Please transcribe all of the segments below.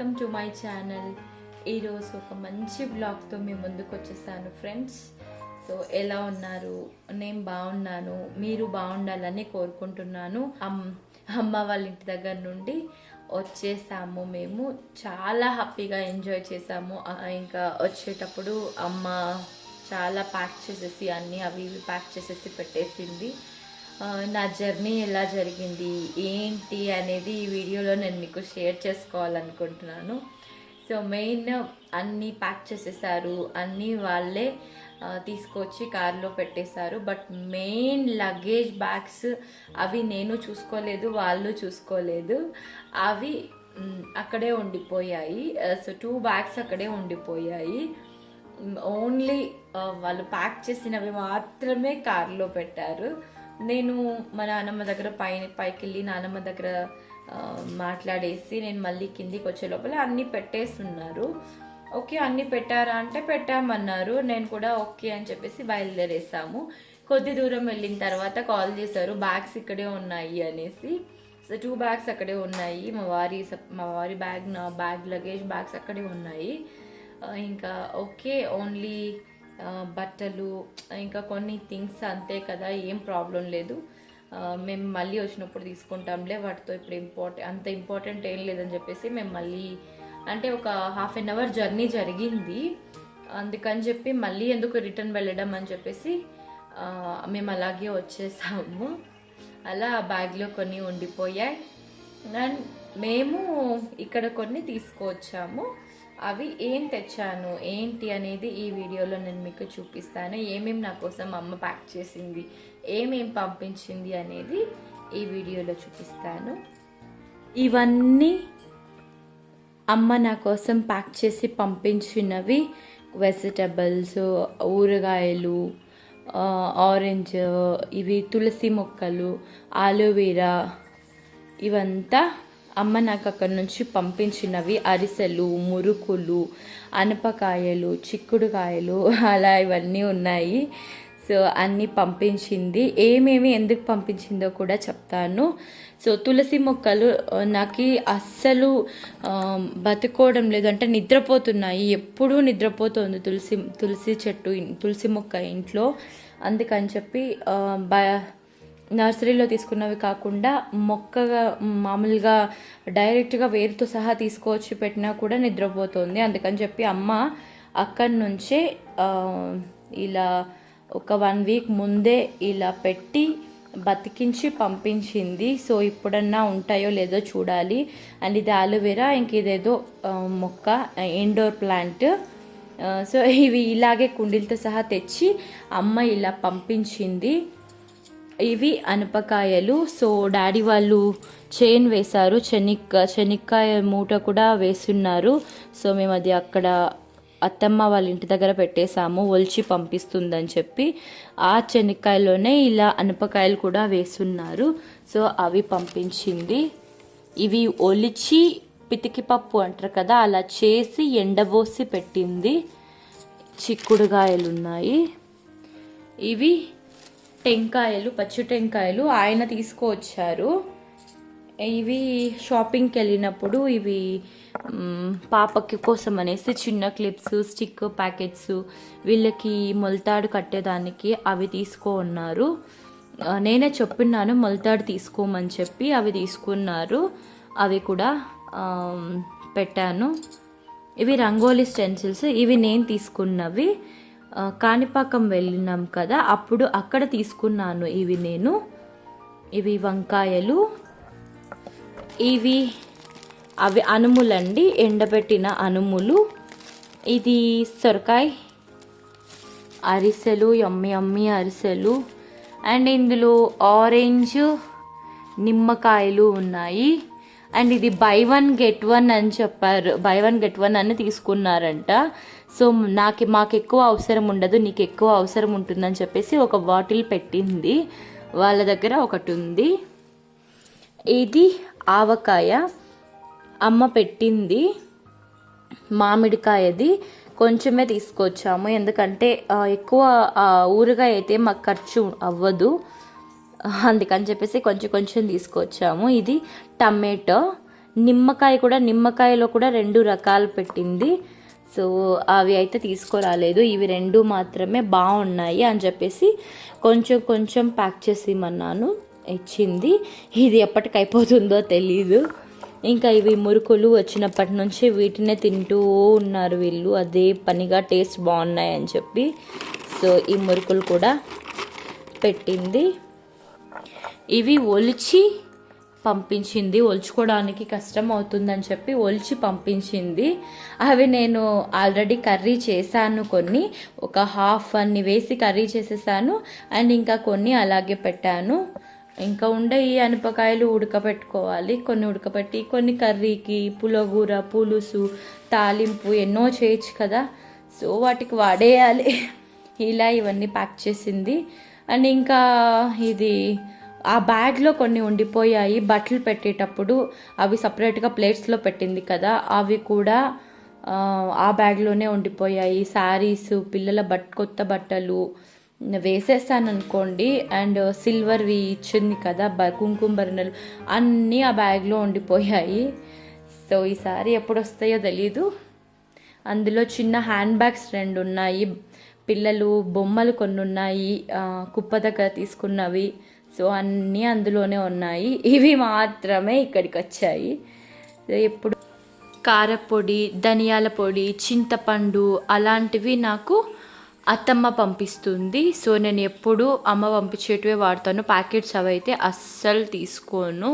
Welcome to my channel. ఈరోజు ఒక మంచి బ్లాగ్తో మీ ముందుకు వచ్చేసాను ఫ్రెండ్స్. సో ఎలా ఉన్నారు? నేను బాగున్నాను, మీరు బాగుండాలని కోరుకుంటున్నాను. అమ్మ వాళ్ళ ఇంటి దగ్గర నుండి వచ్చేసాము. మేము చాలా హ్యాపీగా ఎంజాయ్ చేసాము. ఇంకా వచ్చేటప్పుడు అమ్మ చాలా ప్యాక్ చేసేసి అన్నీ అవి ఇవి ప్యాక్ చేసేసి పెట్టేసింది. నా జర్నీ ఎలా జరిగింది ఏంటి అనేది ఈ వీడియోలో నేను మీకు షేర్ చేసుకోవాలనుకుంటున్నాను. సో మెయిన్ అన్నీ ప్యాక్ చేసేసారు, అన్నీ వాళ్ళే తీసుకొచ్చి కార్లో పెట్టేశారు. బట్ మెయిన్ లగేజ్ బ్యాగ్స్ అవి నేను చూసుకోలేదు, వాళ్ళు చూసుకోలేదు. అవి అక్కడే ఉండిపోయాయి. సో 2 బ్యాగ్స్ అక్కడే ఉండిపోయాయి. ఓన్లీ వాళ్ళు ప్యాక్ చేసినవి మాత్రమే కార్లో పెట్టారు. నేను మా నాన్నమ్మ దగ్గర పైకి వెళ్ళి నాన్నమ్మ దగ్గర మాట్లాడేసి నేను మళ్ళీ కిందికి వచ్చే లోపల అన్నీ పెట్టేస్తున్నారు. ఓకే అన్నీ పెట్టారా అంటే పెట్టామన్నారు. నేను కూడా ఓకే అని చెప్పేసి బయలుదేరేసాము. కొద్ది దూరం వెళ్ళిన తర్వాత కాల్ చేశారు, బ్యాగ్స్ ఇక్కడే ఉన్నాయి అనేసి. సో 2 బ్యాగ్స్ అక్కడే ఉన్నాయి. మా వారి బ్యాగ్, నా బ్యాగ్, లగేజ్ బ్యాగ్స్ అక్కడే ఉన్నాయి. ఇంకా ఓకే ఓన్లీ బట్టలు ఇంకా కొన్ని థింగ్స్ అంతే కదా, ఏం ప్రాబ్లం లేదు, మేము మళ్ళీ వచ్చినప్పుడు తీసుకుంటాంలే, వాటితో ఇప్పుడు అంత ఇంపార్టెంట్ ఏం లేదని చెప్పేసి మేము మళ్ళీ అంటే ఒక ½ అన్ అవర్ జర్నీ జరిగింది. అందుకని చెప్పి మళ్ళీ ఎందుకు రిటర్న్ వెళ్ళడం అని చెప్పేసి మేము అలాగే వచ్చేసాము. అలా బ్యాగ్లో కొన్ని ఉండిపోయాయి అండ్ మేము ఇక్కడ కొన్ని తీసుకువచ్చాము. అవి ఏం తెచ్చాను ఏంటి అనేది ఈ వీడియోలో నేను మీకు చూపిస్తాను. ఏమేమి నా కోసం అమ్మ ప్యాక్ చేసింది, ఏమేం పంపించింది అనేది ఈ వీడియోలో చూపిస్తాను. ఇవన్నీ అమ్మ నా కోసం ప్యాక్ చేసి పంపించినవి. వెజిటబుల్స్, ఊరగాయలు, ఆరెంజ్, ఇవి తులసి మొక్కలు, ఆలోవేరా, ఇవంతా అమ్మ నాకు అక్కడి నుంచి పంపించినవి. అరిసెలు, మురుకులు, అనపకాయలు, చిక్కుడుకాయలు, అలా ఇవన్నీ ఉన్నాయి. సో అన్నీ పంపించింది. ఏమేమి ఎందుకు పంపించిందో కూడా చెప్తాను. సో తులసి మొక్కలు నాకు అస్సలు బతుకోవడం లేదు, అంటే నిద్రపోతున్నాయి, ఎప్పుడూ నిద్రపోతుంది తులసి చెట్టు, తులసి మొక్క ఇంట్లో. అందుకని చెప్పి నర్సరీలో తీసుకున్నవి కాకుండా మొక్కగా మామూలుగా డైరెక్ట్గా వేరుతో సహా తీసుకొచ్చి పెట్టినా కూడా నిద్రపోతుంది. అందుకని చెప్పి అమ్మ అక్కడి నుంచే ఇలా ఒక 1 వీక్ ముందే ఇలా పెట్టి బతికించి పంపించింది. సో ఇప్పుడన్నా ఉంటాయో లేదో చూడాలి. అండ్ ఇది ఆలోవేరా, ఇంక ఇదేదో మొక్క, ఇండోర్ ప్లాంట్. సో ఇవి ఇలాగే కుండీలతో సహా తెచ్చి అమ్మ ఇలా పంపించింది. ఇవి అనపకాయలు. సో డాడీ వాళ్ళు చైన్ వేశారు, శనక్కాయ మూట కూడా వేస్తున్నారు. సో మేము అది అక్కడ అత్తమ్మ వాళ్ళ ఇంటి దగ్గర పెట్టేశాము, ఒలిచి పంపిస్తుందని చెప్పి. ఆ శనక్కాయలోనే ఇలా అనపకాయలు కూడా వేస్తున్నారు. సో అవి పంపించింది. ఇవి ఒలిచి పితికి పప్పు అంటారు కదా, అలా చేసి ఎండబోసి పెట్టింది. చిక్కుడుకాయలు ఉన్నాయి. ఇవి టెంకాయలు, పచ్చి టెంకాయలు ఆయన తీసుకువచ్చారు. ఇవి షాపింగ్కి వెళ్ళినప్పుడు ఇవి పాపకి కోసం అనేసి చిన్న క్లిప్స్, స్టిక్ ప్యాకెట్స్, వీళ్ళకి మొలతాడు కట్టేదానికి అవి ఉన్నారు. నేనే చెప్పినాను మొలతాడు తీసుకోమని చెప్పి, అవి తీసుకున్నారు. అవి కూడా పెట్టాను. ఇవి రంగోలీ స్టెన్సిల్స్. ఇవి నేను తీసుకున్నవి. కాణిపాకం వెళ్ళినాం కదా, అప్పుడు అక్కడ తీసుకున్నాను ఇవి నేను. ఇవి వంకాయలు, అవి అనుములండి, ఎండబెట్టిన అనుములు. ఇది సొరకాయ, అరిసెలు, యమ్మి అరిసెలు. అండ్ ఇందులో ఆరెంజ్, నిమ్మకాయలు ఉన్నాయి. అండ్ ఇది బై 1 get 1 అని చెప్పారు, బై 1 get 1 అని తీసుకున్నారంట. సో మాకు ఎక్కువ అవసరం ఉండదు, నీకు ఎక్కువ అవసరం ఉంటుందని చెప్పేసి ఒక బాటిల్ పెట్టింది. వాళ్ళ దగ్గర ఒకటి ఉంది. ఇది ఆవకాయ అమ్మ పెట్టింది. మామిడికాయది కొంచెమే తీసుకొచ్చాము, ఎందుకంటే ఎక్కువ ఊరగాయ అయితే మాకు ఖర్చు అవ్వదు, అందుకని చెప్పేసి కొంచెం తీసుకొచ్చాము. ఇది టమాటో, నిమ్మకాయలో కూడా 2 రకాలు పెట్టింది. సో అవి అయితే తీసుకురాలేదు. ఇవి 2 మాత్రమే బాగున్నాయి అని చెప్పేసి కొంచెం కొంచెం ప్యాక్ చేసి ఇమ్మన్నాను, ఇచ్చింది. ఇది ఎప్పటికైపోతుందో తెలీదు. ఇంకా ఇవి మురుకులు వచ్చినప్పటి నుంచి వీటినే తింటూ ఉన్నారు వీళ్ళు, అదే పనిగా టేస్ట్ బాగున్నాయి అని చెప్పి. సో ఈ మురుకులు కూడా పెట్టింది. ఇవి ఒలిచి పంపించింది, ఒలుచుకోవడానికి కష్టం అవుతుందని చెప్పి ఒలిచి పంపించింది. అవి నేను ఆల్రెడీ కర్రీ చేశాను, కొన్ని ఒక హాఫ్ అన్ని వేసి కర్రీ చేసేసాను. అండ్ ఇంకా కొన్ని అలాగే పెట్టాను. ఇంకా ఉండే ఈ అనపకాయలు ఉడకబెట్టుకోవాలి, కొన్ని ఉడకబెట్టి కొన్ని కర్రీకి, పులగూర, పులుసు, తాలింపు ఎన్నో చేయొచ్చు కదా, సో వాటికి వాడేయాలి. ఇలా ఇవన్నీ ప్యాక్ చేసింది. అండ్ ఇంకా ఇది ఆ బ్యాగ్లో కొన్ని ఉండిపోయాయి, బట్టలు పెట్టేటప్పుడు అవి సపరేట్గా ప్లేట్స్లో పెట్టింది కదా, అవి కూడా ఆ బ్యాగ్లోనే ఉండిపోయాయి. శారీస్, పిల్లల కొత్త బట్టలు వేసేస్తాను అనుకోండి. అండ్ సిల్వర్వి ఇచ్చింది కదా కుంకుమ బరిణలు, అన్నీ ఆ బ్యాగ్లో ఉండిపోయాయి. సో ఈసారి ఎప్పుడు వస్తాయో తెలీదు. అందులో చిన్న హ్యాండ్ బ్యాగ్స్ 2 ఉన్నాయి, పిల్లలు బొమ్మలు కొన్ని ఉన్నాయి, కుప్ప దగ్గర తీసుకున్నవి. సో అన్నీ అందులోనే ఉన్నాయి. ఇవి మాత్రమే ఇక్కడికి వచ్చాయి. ఎప్పుడు కారపొడి, ధనియాల పొడి, చింతపండు అలాంటివి నాకు అత్తమ్మ పంపిస్తుంది. సో నేను ఎప్పుడు అమ్మ పంపించేటివే వాడతాను, ప్యాకెట్స్ అవైతే అస్సలు తీసుకోను.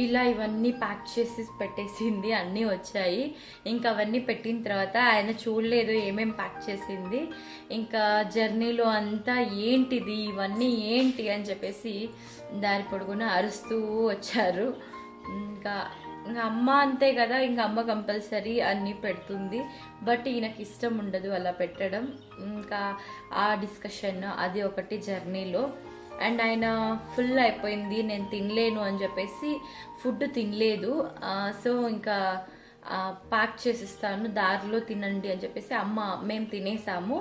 ఇలా ఇవన్నీ ప్యాక్ చేసి పెట్టేసింది, అన్నీ వచ్చాయి. ఇంకా అవన్నీ పెట్టిన తర్వాత ఆయన చూడలేదు ఏమేమి ప్యాక్ చేసింది. ఇంకా జర్నీలో అంతా ఏంటిది, ఇవన్నీ ఏంటి అని చెప్పేసి దారి పొడుగున అరుస్తూ వచ్చారు. ఇంకా అమ్మ అంతే కదా, ఇంకా అమ్మ కంపల్సరీ అన్నీ పెడుతుంది. బట్ ఈయనకి ఇష్టం ఉండదు అలా పెట్టడం. ఇంకా ఆ డిస్కషన్ అది ఒకటి జర్నీలో. అండ్ ఆయన ఫుల్ అయిపోయింది, నేను తినలేను అని చెప్పేసి ఫుడ్ తినలేదు. సో ఇంకా ప్యాక్ చేసిస్తాను, దారిలో తినండి అని చెప్పేసి మేము తినేసాము.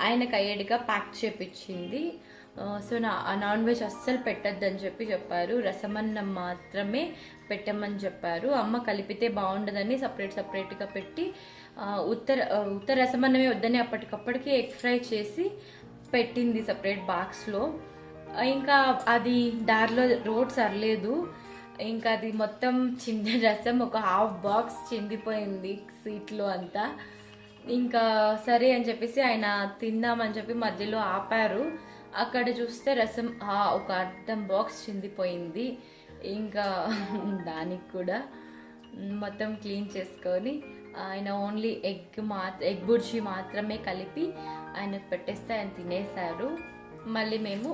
ఆయనకు అయ్యేట్టుగా ప్యాక్ చేపించింది. సో నాన్ వెజ్ అస్సలు పెట్టద్దని చెప్పారు, రసమన్నం మాత్రమే పెట్టమని చెప్పారు. అమ్మ కలిపితే బాగుండదని సపరేట్గా పెట్టి ఉత్త రసమన్నమే వద్దని అప్పటికప్పటికి ఎగ్ ఫ్రై చేసి పెట్టింది సపరేట్ బాక్స్లో. ఇంకా అది దారిలో రోడ్ సర్లేదు, ఇంకా అది మొత్తం రసం ఒక హాఫ్ బాక్స్ చిందిపోయింది సీట్లో అంతా. ఇంకా సరే అని చెప్పేసి ఆయన తిందామని చెప్పి మధ్యలో ఆపారు. అక్కడ చూస్తే రసం ఒక అర్ధం బాక్స్ చిందిపోయింది. ఇంకా దానికి కూడా మొత్తం క్లీన్ చేసుకొని ఆయన ఓన్లీ ఎగ్ బుర్జీ మాత్రమే కలిపి ఆయనకు పెట్టేస్తే ఆయన తినేశారు. మేము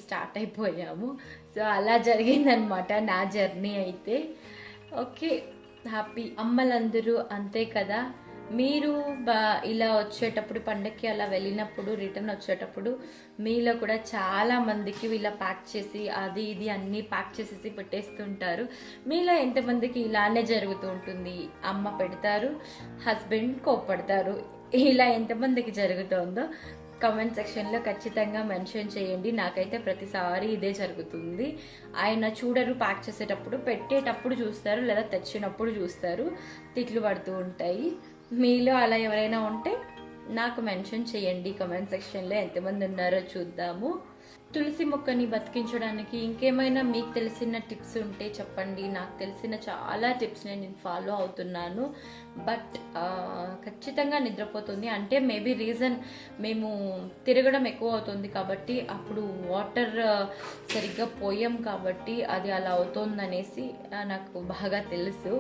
స్టార్ట్ అయిపోయాము. సో అలా జరిగిందనమాట నా జర్నీ అయితే. Okay, happy. అమ్మలందరూ అంతే కదా, మీరు ఇలా వచ్చేటప్పుడు పండక్కి అలా వెళ్ళినప్పుడు రిటర్న్ వచ్చేటప్పుడు మీలో కూడా చాలా మందికి ఇలా ప్యాక్ చేసి అది ఇది అన్నీ ప్యాక్ చేసేసి పెట్టేస్తుంటారు. మీలో ఎంతమందికి ఇలానే జరుగుతూ ఉంటుంది? అమ్మ పెడతారు, హస్బెండ్ కోప్పడతారు, ఇలా ఎంతమందికి జరుగుతుందో కామెంట్ సెక్షన్లో ఖచ్చితంగా మెన్షన్ చేయండి. నాకైతే ప్రతిసారి ఇదే జరుగుతుంది. ఆయన చూడరు, ప్యాక్ చేసేటప్పుడు, పెట్టేటప్పుడు చూస్తారు, లేదా తెచ్చినప్పుడు చూస్తారు, తిట్లు పడుతూ ఉంటాయి. మీలో అలా ఎవరైనా ఉంటే నాకు మెన్షన్ చేయండి కామెంట్ సెక్షన్లో, ఎంతమంది ఉన్నారో చూద్దాము. తులసి మొక్కని బతికించడానికి ఇంకేమైనా మీకు తెలిసిన టిప్స్ ఉంటే చెప్పండి. నాకు తెలిసిన చాలా టిప్స్ నేను ఫాలో అవుతున్నాను. బట్ ఖచ్చితంగా నిద్రపోతుంది. అంటే మేబీ రీజన్ మేము తిరగడం ఎక్కువ అవుతుంది కాబట్టి, అప్పుడు వాటర్ సరిగ్గా పోయాం కాబట్టి అది అలా అవుతుందనేసి నాకు బాగా తెలుసు.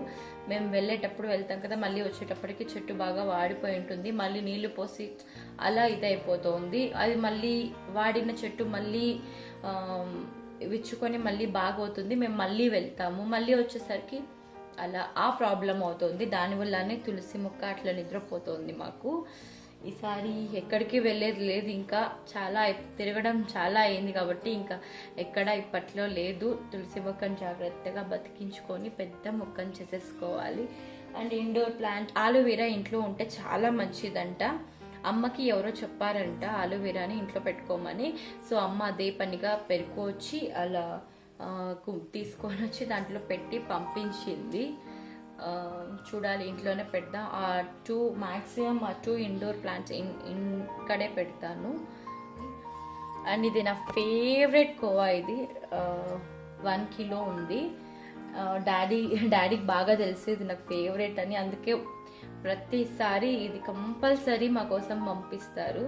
మేము వెళ్ళేటప్పుడు వెళ్తాం కదా, మళ్ళీ వచ్చేటప్పటికి చెట్టు బాగా వాడిపోయి ఉంటుంది, మళ్ళీ నీళ్లు పోసి అలా ఇదైపోతుంది. అది మళ్ళీ వాడిన చెట్టు మళ్ళీ విచ్చుకొని మళ్ళీ బాగవుతుంది. మేము మళ్ళీ వెళ్తాము, మళ్ళీ వచ్చేసరికి అలా ఆ ప్రాబ్లం అవుతుంది. దానివల్లనే తులసి మొక్క అట్లా నిద్రపోతుంది మాకు. ఈసారి ఎక్కడికి వెళ్ళేది లేదు, ఇంకా చాలా తిరగడం చాలా అయింది కాబట్టి ఇంకా ఎక్కడ ఇప్పట్లో లేదు. తులసి మొక్కను జాగ్రత్తగా బతికించుకొని పెద్ద మొక్కను చేసేసుకోవాలి. అండ్ ఇండోర్ ప్లాంట్ ఆలోవెరా ఇంట్లో ఉంటే చాలా మంచిదంట. అమ్మకి ఎవరో చెప్పారంట ఆలోవెరాని ఇంట్లో పెట్టుకోమని. సో అమ్మ అదే పనిగా పెరుకొచ్చి అలా తీసుకొని వచ్చి దాంట్లో పెట్టి పంపించింది. చూడాలి, ఇంట్లోనే పెడదాం. మ్యాక్సిమం 2 ఇండోర్ ప్లాంట్స్ ఇక్కడే పెడతాను. అండ్ ఇది నా ఫేవరెట్ కోవా. ఇది 1 కిలో ఉంది. డాడీకి బాగా తెలుసు ఇది నాకు ఫేవరెట్ అని, అందుకే ప్రతిసారి ఇది కంపల్సరీ మా కోసం పంపిస్తారు.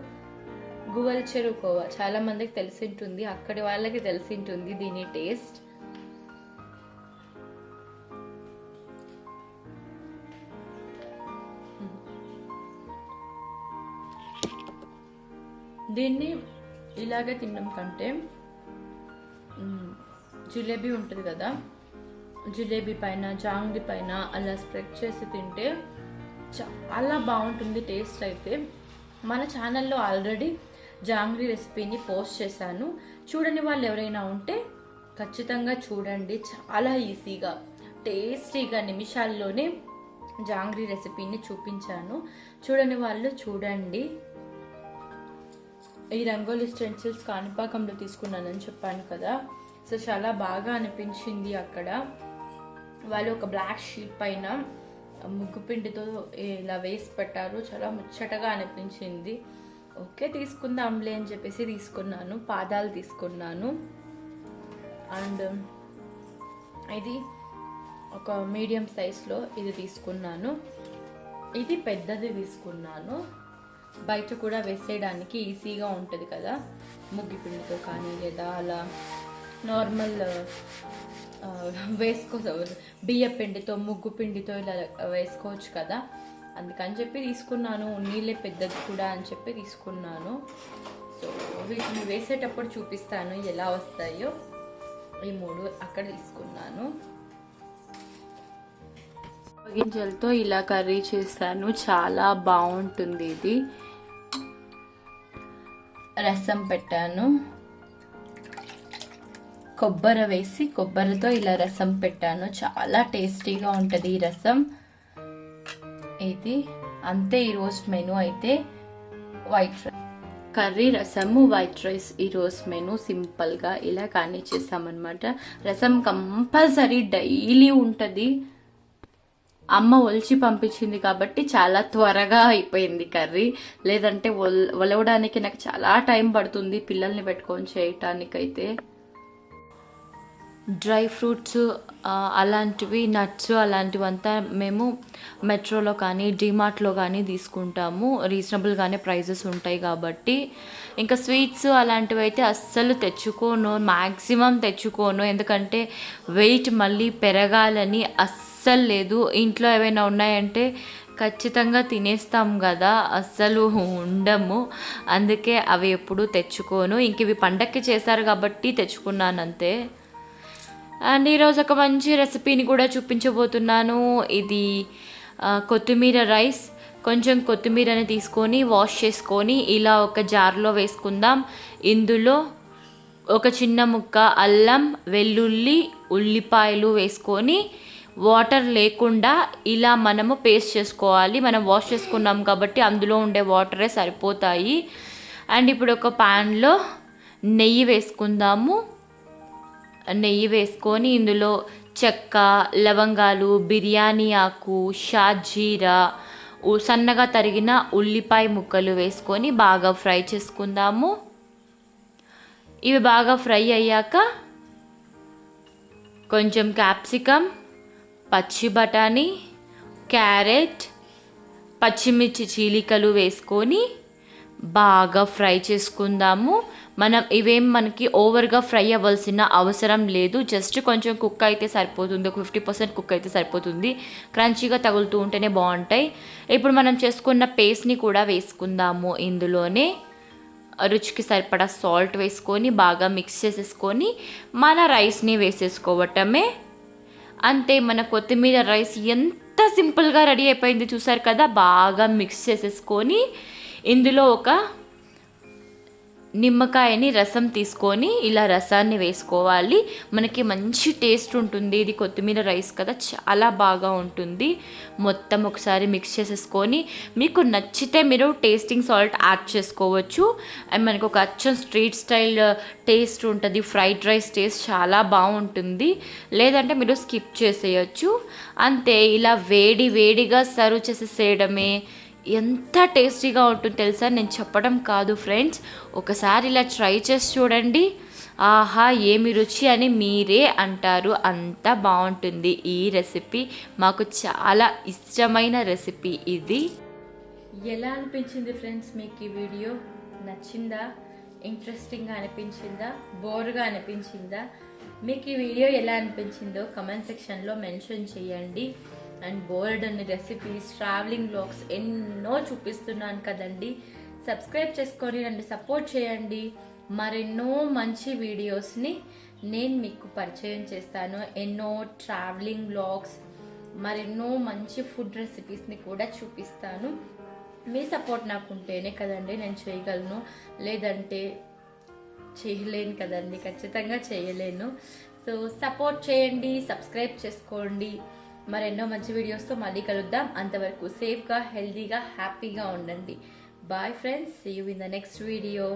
గువల్ చెరువు కోవా చాలా మందికి తెలిసి ఉంటుంది, అక్కడి వాళ్ళకి తెలిసి ఉంటుంది దీని టేస్ట్. దీన్ని ఇలాగే తినడం కంటే జిలేబీ ఉంటుంది కదా, జిలేబీ పైన జాంగ్రీ పైన అలా స్ప్రెడ్ చేసి తింటే చాలా బాగుంటుంది టేస్ట్. అయితే మన ఛానల్లో ఆల్రెడీ జాంగ్రీ రెసిపీని పోస్ట్ చేశాను, చూడని వాళ్ళు ఎవరైనా ఉంటే ఖచ్చితంగా చూడండి. చాలా ఈజీగా టేస్టీగా నిమిషాల్లోనే జాంగ్రీ రెసిపీని చూపించాను, చూడని వాళ్ళు చూడండి. ఈ రంగోలీ స్టెన్సిల్స్ కాణిపాకంలో తీసుకున్నానని చెప్పాను కదా, సో చాలా బాగా అనిపించింది. అక్కడ వాళ్ళు ఒక బ్లాక్ షీట్ పైన ముగ్గు పిండితో ఇలా వేసి పెట్టారు, చాలా ముచ్చటగా అనిపించింది. ఓకే తీసుకుందాంలే అని చెప్పేసి తీసుకున్నాను. పాదాలు తీసుకున్నాను. అండ్ ఇది ఒక మీడియం సైజ్లో ఇది తీసుకున్నాను. ఇది పెద్దది తీసుకున్నాను, బయట కూడా వేసేయడానికి ఈజీగా ఉంటుంది కదా, ముగ్గు పిండితో కానీ లేదా అలా నార్మల్ బియ్య పిండితో ముగ్గు పిండితో ఇలా వేసుకోవచ్చు కదా, అందుకని చెప్పి తీసుకున్నాను. నీళ్ళే పెద్దది కూడా అని చెప్పి తీసుకున్నాను. సో వీటిని వేసేటప్పుడు చూపిస్తాను ఎలా వస్తాయో. ఈ 3 అక్కడ తీసుకున్నాను. గింజలతో ఇలా కర్రీ చేస్తాను, చాలా బాగుంటుంది. ఇది రసం పెట్టాను, కొబ్బరి వేసి కొబ్బరితో ఇలా రసం పెట్టాను, చాలా టేస్టీగా ఉంటుంది ఈ రసం. ఇది అంతే ఈరోజు మెనూ. అయితే వైట్ రైస్ కర్రీ, రసము, వైట్ రైస్ ఈరోజు మెనూ. సింపుల్గా ఇలా కానీ చేస్తామన్నమాట. రసం కంపల్సరీ డైలీ ఉంటుంది. అమ్మ ఒలిచి పంపించింది కాబట్టి చాలా త్వరగా అయిపోయింది కర్రీ, లేదంటే ఒలవడానికి నాకు చాలా టైం పడుతుంది పిల్లల్ని పెట్టుకొని చేయటానికైతే. డ్రై ఫ్రూట్స్ అలాంటివి, నట్స్ అలాంటివంతా మేము మెట్రోలో కానీ డిమార్ట్లో కానీ తీసుకుంటాము, రీజనబుల్గానే ప్రైజెస్ ఉంటాయి కాబట్టి. ఇంకా స్వీట్స్ అలాంటివి అయితే అస్సలు తెచ్చుకోను, మ్యాక్సిమం తెచ్చుకోను, ఎందుకంటే వెయిట్ మళ్ళీ పెరగాలని అస్సలు లేదు. ఇంట్లో ఏవైనా ఉన్నాయంటే ఖచ్చితంగా తినేస్తాం కదా, అస్సలు ఉండము, అందుకే అవి ఎప్పుడు తెచ్చుకోను. ఇంక ఇవి పండక్కి చేశారు కాబట్టి తెచ్చుకున్నాను అంతే. అండ్ ఈరోజు ఒక మంచి రెసిపీని కూడా చూపించబోతున్నాను. ఇది కొత్తిమీర రైస్. కొంచెం కొత్తిమీరని తీసుకొని వాష్ చేసుకొని ఇలా ఒక జార్లో వేసుకుందాం. ఇందులో ఒక చిన్న ముక్క అల్లం, వెల్లుల్లి, ఉల్లిపాయలు వేసుకొని వాటర్ లేకుండా ఇలా మనము పేస్ట్ చేసుకోవాలి. మనం వాష్ చేసుకున్నాం కాబట్టి అందులో ఉండే వాటరే సరిపోతాయి. అండ్ ఇప్పుడు ఒక ప్యాన్లో నెయ్యి వేసుకుందాము. నెయ్యి వేసుకొని ఇందులో చెక్క, లవంగాలు, బిర్యానీ ఆకు, షాజీరా, సన్నగా తరిగిన ఉల్లిపాయ ముక్కలు వేసుకొని బాగా ఫ్రై చేసుకుందాము. ఇవి బాగా ఫ్రై అయ్యాక కొంచెం క్యాప్సికమ్, పచ్చి బఠానీ, క్యారెట్, పచ్చిమిర్చి చీలికలు వేసుకొని బాగా ఫ్రై చేసుకుందాము. మనకి ఓవర్గా ఫ్రై అవ్వాల్సిన అవసరం లేదు, జస్ట్ కొంచెం కుక్ అయితే సరిపోతుంది, ఒక 50% కుక్ అయితే సరిపోతుంది. క్రంచీగా తగులుతూ ఉంటేనే బాగుంటాయి. ఇప్పుడు మనం చేసుకున్న పేస్ట్ని కూడా వేసుకుందాము. ఇందులోనే రుచికి సరిపడా సాల్ట్ వేసుకొని బాగా మిక్స్ చేసేసుకొని మన రైస్ని వేసేసుకోవటమే. అంతే, మన కొత్తిమీర రైస్ ఎంత సింపుల్గా రెడీ అయిపోయింది చూసారు కదా. బాగా మిక్స్ చేసేసుకొని ఇందులో ఒక నిమ్మకాయని రసం తీసుకొని ఇలా రసాన్ని వేసుకోవాలి. మనకి మంచి టేస్ట్ ఉంటుంది. ఇది కొత్తిమీర రైస్ కదా, చాలా బాగా ఉంటుంది. మొత్తం ఒకసారి మిక్స్ చేసేసుకొని మీకు నచ్చితే మీరు టేస్టింగ్ సాల్ట్ యాడ్ చేసుకోవచ్చు. అండ్ మనకు ఒక అచ్చం స్ట్రీట్ స్టైల్ టేస్ట్ ఉంటుంది. ఫ్రైడ్ రైస్ టేస్ట్ చాలా బాగుంటుంది. లేదంటే మీరు స్కిప్ చేసేయచ్చు. అంతే, ఇలా వేడి వేడిగా సర్వ్ చేసేసేయడమే. ఎంత టేస్టీగా ఉంటుంది తెలుసా, నేను చెప్పడం కాదు ఫ్రెండ్స్. ఒకసారి ఇలా ట్రై చేసి చూడండి. ఆహా ఏమి రుచి అని మీరే అంటారు. అంత బాగుంటుంది ఈ రెసిపీ. మాకు చాలా ఇష్టమైన రెసిపీ ఇది. ఎలా అనిపించింది ఫ్రెండ్స్ మీకు ఈ వీడియో? నచ్చిందా? ఇంట్రెస్టింగ్గా అనిపించిందా? బోర్గా అనిపించిందా? మీకు ఈ వీడియో ఎలా అనిపించిందో కమెంట్ సెక్షన్లో మెన్షన్ చేయండి. అండ్ బోల్డ్ అన్ని రెసిపీస్, ట్రావెలింగ్ వ్లాగ్స్ ఎన్నో చూపిస్తున్నాను కదండి. సబ్స్క్రైబ్ చేసుకొని నన్ను సపోర్ట్ చేయండి. మరెన్నో మంచి వీడియోస్ని నేను మీకు పరిచయం చేస్తాను. ఎన్నో ట్రావెలింగ్ వ్లాగ్స్, మరెన్నో మంచి ఫుడ్ రెసిపీస్ని కూడా చూపిస్తాను. మీ సపోర్ట్ నాకు ఉంటేనే కదండి నేను చేయగలను, లేదంటే చేయలేను కదండి, ఖచ్చితంగా చేయలేను. సో సపోర్ట్ చేయండి, సబ్స్క్రైబ్ చేసుకోండి. మరెన్నో మంచి వీడియోస్తో మళ్ళీ కలుద్దాం. అంతవరకు సేఫ్గా, హెల్తీగా, హ్యాపీగా ఉండండి. Bye friends, see you in the next video.